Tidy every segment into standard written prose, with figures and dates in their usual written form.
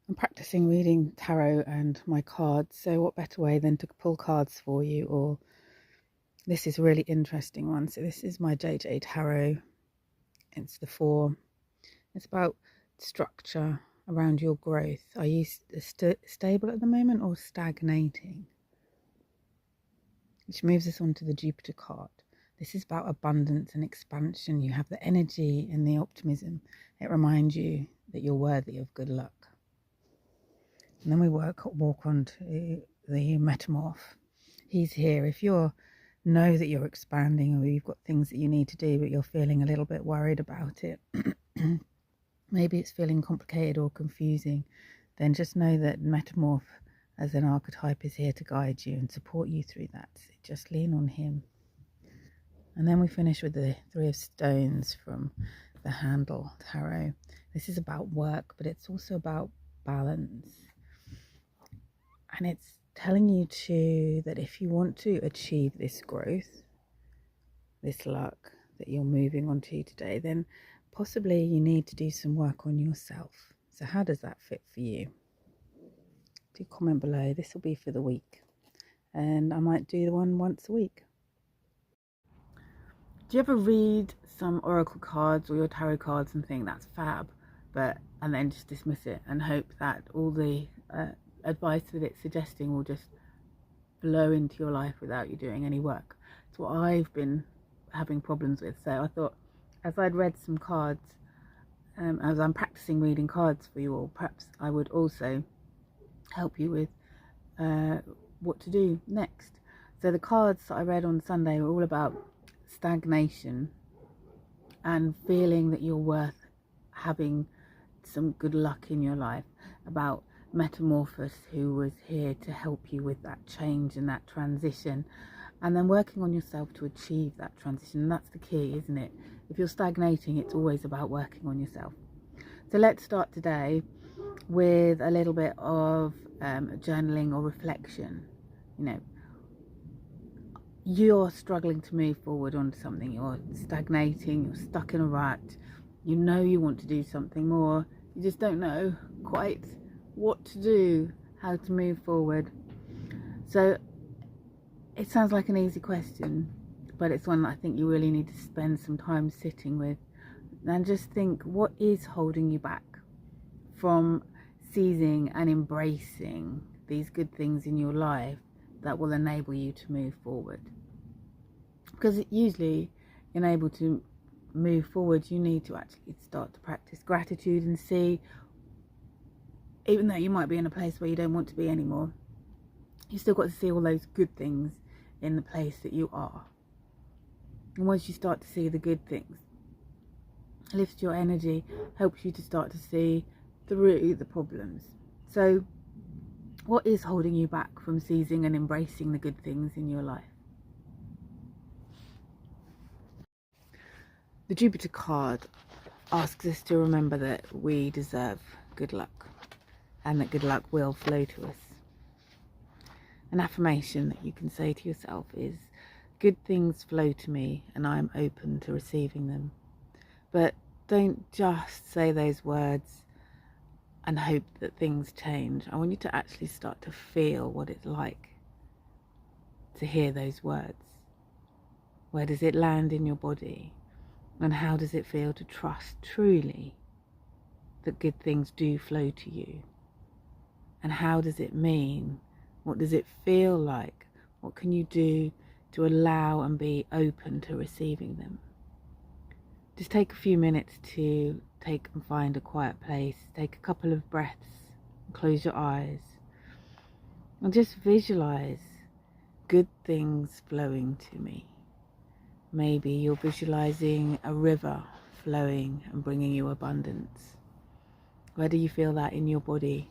I'm practicing reading tarot and my cards, so what better way than to pull cards for you? Or this is a really interesting one. So this is my JJ Tarot. It's the 4. It's about structure around your growth. Are you stable at the moment or stagnating? Which moves us on to the Jupiter card. This is about abundance and expansion. You have the energy and the optimism. It reminds you that you're worthy of good luck. And then we walk on to the Metamorph. He's here. If you know that you're expanding or you've got things that you need to do, but you're feeling a little bit worried about it, maybe it's feeling complicated or confusing, then just know that Metamorph as an archetype is here to guide you and support you through that. So just lean on him. And then we finish with the 3 of Stones from the Handle Tarot. This is about work, but it's also about balance. And it's telling you too that if you want to achieve this growth, this luck that you're moving on to today, then possibly you need to do some work on yourself. So how does that fit for you? Do comment below. This will be for the week. And I might do the one once a week. Do you ever read some oracle cards or your tarot cards and think that's fab, and then just dismiss it and hope that all the advice that it's suggesting will just flow into your life without you doing any work? It's what I've been having problems with. So I thought, as I'd read some cards, as I'm practicing reading cards for you all, perhaps I would also help you with what to do next. So the cards that I read on Sunday were all about stagnation and feeling that you're worth having some good luck in your life, about Metamorphos, who was here to help you with that change and that transition, and then working on yourself to achieve that transition. And that's the key, isn't it? If you're stagnating, it's always about working on yourself. So let's start today with a little bit of journaling or reflection. You know, you're struggling to move forward onto something, you're stagnating, you're stuck in a rut, you know you want to do something more, you just don't know quite what to do, how to move forward. So it sounds like an easy question, but it's one that I think you really need to spend some time sitting with and just think, what is holding you back from seizing and embracing these good things in your life that will enable you to move forward? Because usually, in able to move forward, you need to actually start to practice gratitude and see, even though you might be in a place where you don't want to be anymore, you still got to see all those good things in the place that you are. And once you start to see the good things, it lifts your energy, helps you to start to see through the problems. So what is holding you back from seizing and embracing the good things in your life? The Jupiter card asks us to remember that we deserve good luck and that good luck will flow to us. An affirmation that you can say to yourself is, good things flow to me and I am open to receiving them. But don't just say those words and hope that things change. I want you to actually start to feel what it's like to hear those words. Where does it land in your body? And how does it feel to trust truly that good things do flow to you? And how does it mean? What does it feel like? What can you do to allow and be open to receiving them? Just take a few minutes to take and find a quiet place. Take a couple of breaths, close your eyes, and just visualize good things flowing to me. Maybe you're visualizing a river flowing and bringing you abundance. Where do you feel that in your body?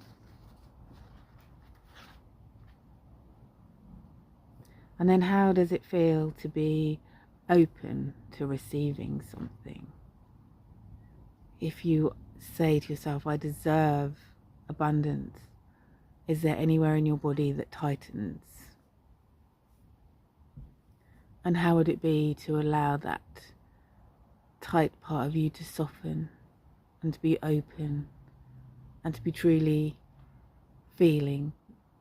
And then how does it feel to be open to receiving something? If you say to yourself, I deserve abundance, is there anywhere in your body that tightens? And how would it be to allow that tight part of you to soften and to be open and to be truly feeling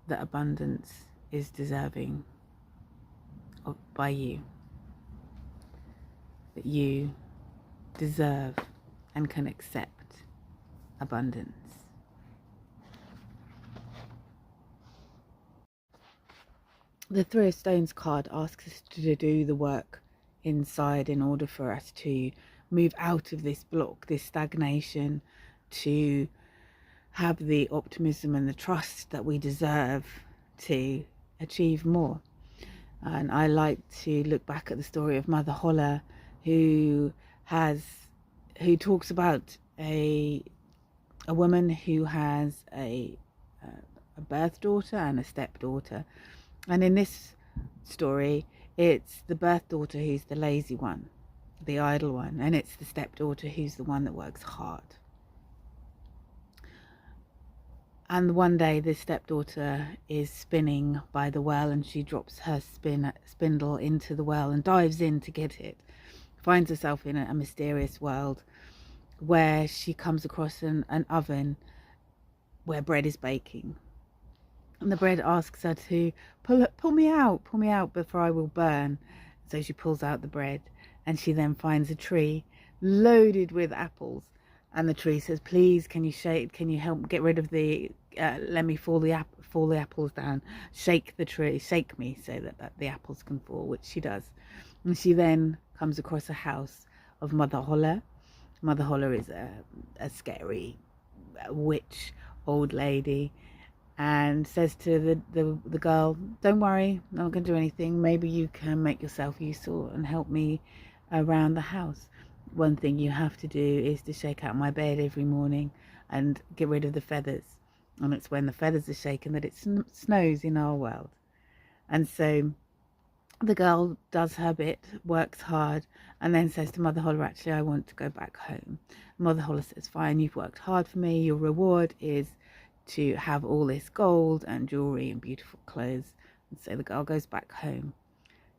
that abundance is deserving by you, that you deserve and can accept abundance. The Three of Stones card asks us to do the work inside in order for us to move out of this block, this stagnation, to have the optimism and the trust that we deserve to achieve more. And I like to look back at the story of Mother Holle, who talks about a woman who has a birth daughter and a stepdaughter. And in this story, it's the birth daughter who's the lazy one, the idle one, and it's the stepdaughter who's the one that works hard. And one day the stepdaughter is spinning by the well, and she drops her spindle into the well and dives in to get it. Finds herself in a mysterious world where she comes across an oven where bread is baking. And the bread asks her to pull me out before I will burn. So she pulls out the bread, and she then finds a tree loaded with apples. And the tree says, please, can you help get rid of let me fall the apples down. Shake the tree, shake me so that the apples can fall, which she does. And she then comes across a house of Mother Holle. Mother Holle is a scary witch old lady, and says to the girl, don't worry, I'm not going to do anything. Maybe you can make yourself useful and help me around the house. One thing you have to do is to shake out my bed every morning and get rid of the feathers. And it's when the feathers are shaken that it snows in our world. And so the girl does her bit, works hard, and then says to Mother Holle, actually, I want to go back home. Mother Holle says, fine, you've worked hard for me. Your reward is to have all this gold and jewelry and beautiful clothes. And so the girl goes back home.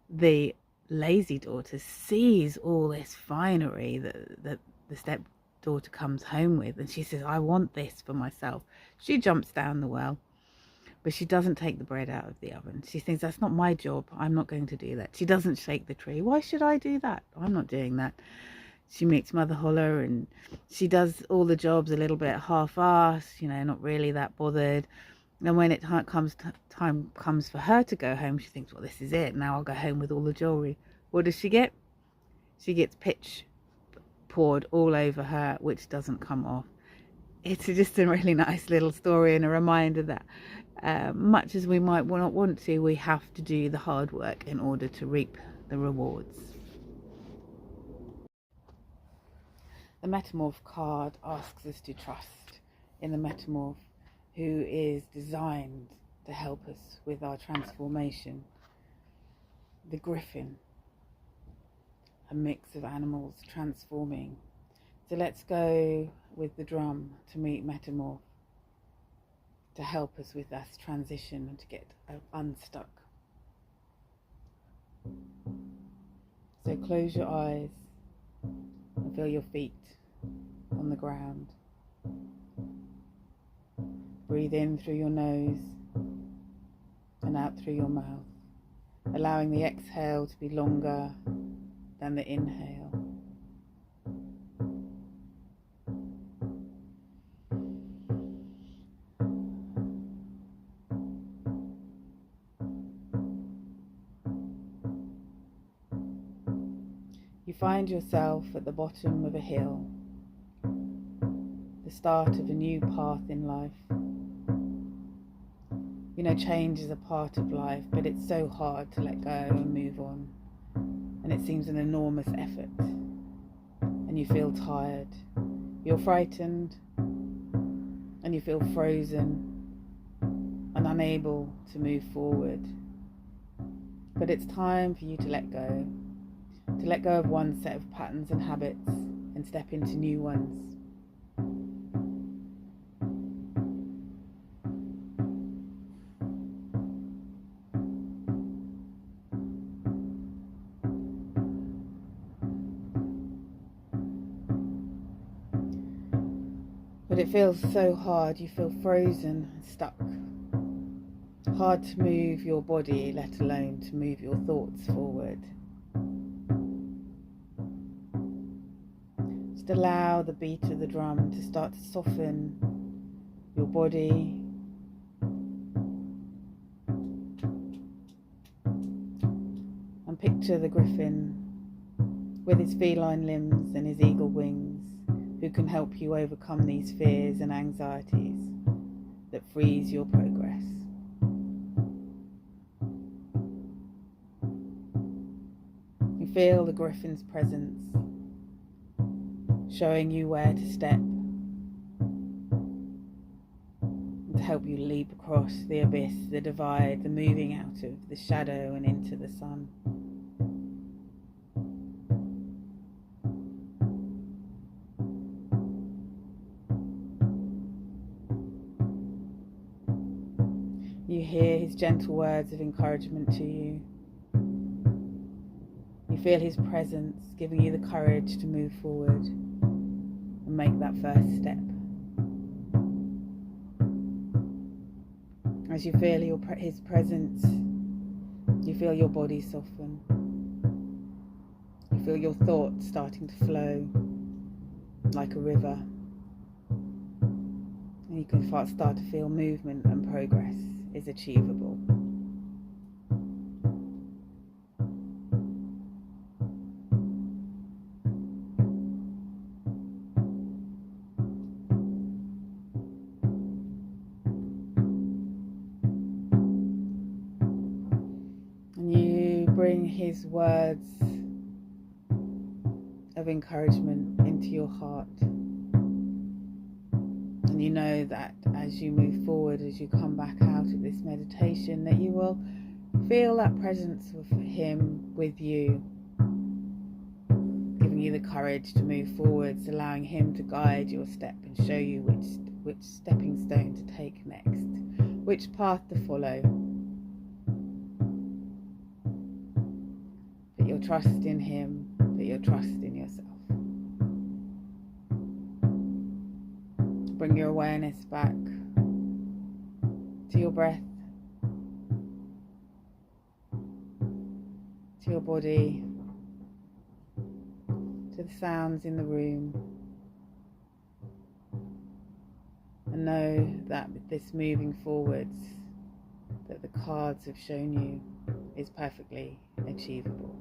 The lazy daughter sees all this finery that the stepdaughter comes home with, and she says, I want this for myself. She jumps down the well, but she doesn't take the bread out of the oven. She thinks, that's not my job. I'm not going to do that. She doesn't shake the tree. Why should I do that? I'm not doing that. She meets Mother Holle, and she does all the jobs a little bit half-assed, not really that bothered. And when time comes for her to go home, she thinks, well, this is it. Now I'll go home with all the jewelry. What does she get? She gets pitch poured all over her, which doesn't come off. It's just a really nice little story and a reminder that much as we might not want to, we have to do the hard work in order to reap the rewards. The Metamorph card asks us to trust in the Metamorph, who is designed to help us with our transformation. The Griffin, a mix of animals transforming. So let's go with the drum to meet Metamorph, to help us with this transition and to get unstuck. So close your eyes and feel your feet on the ground. Breathe in through your nose and out through your mouth, allowing the exhale to be longer than the inhale. You find yourself at the bottom of a hill, the start of a new path in life. Change is a part of life, but it's so hard to let go and move on. And it seems an enormous effort. And you feel tired. You're frightened. And you feel frozen and unable to move forward. But it's time for you to let go. To let go of one set of patterns and habits and step into new ones. But it feels so hard, you feel frozen, stuck. Hard to move your body, let alone to move your thoughts forward. Just allow the beat of the drum to start to soften your body. And picture the griffin with his feline limbs and his eagle wings, who can help you overcome these fears and anxieties that freeze your progress. You feel the griffin's presence, showing you where to step, and to help you leap across the abyss, the divide, the moving out of the shadow and into the sun. You hear his gentle words of encouragement to you. You feel his presence giving you the courage to move forward and make that first step. As you feel his presence, you feel your body soften. You feel your thoughts starting to flow like a river. And you can start to feel movement and progress is achievable. And you bring his words of encouragement into your heart. And you know that as you move forward, as you come back out of this meditation, that you will feel that presence of him with you, giving you the courage to move forwards, allowing him to guide your step and show you which stepping stone to take next, which path to follow. Put your trust in him, put your trust in yourself. Bring your awareness back to your breath, to your body, to the sounds in the room, and know that with this moving forwards, that the cards have shown you is perfectly achievable.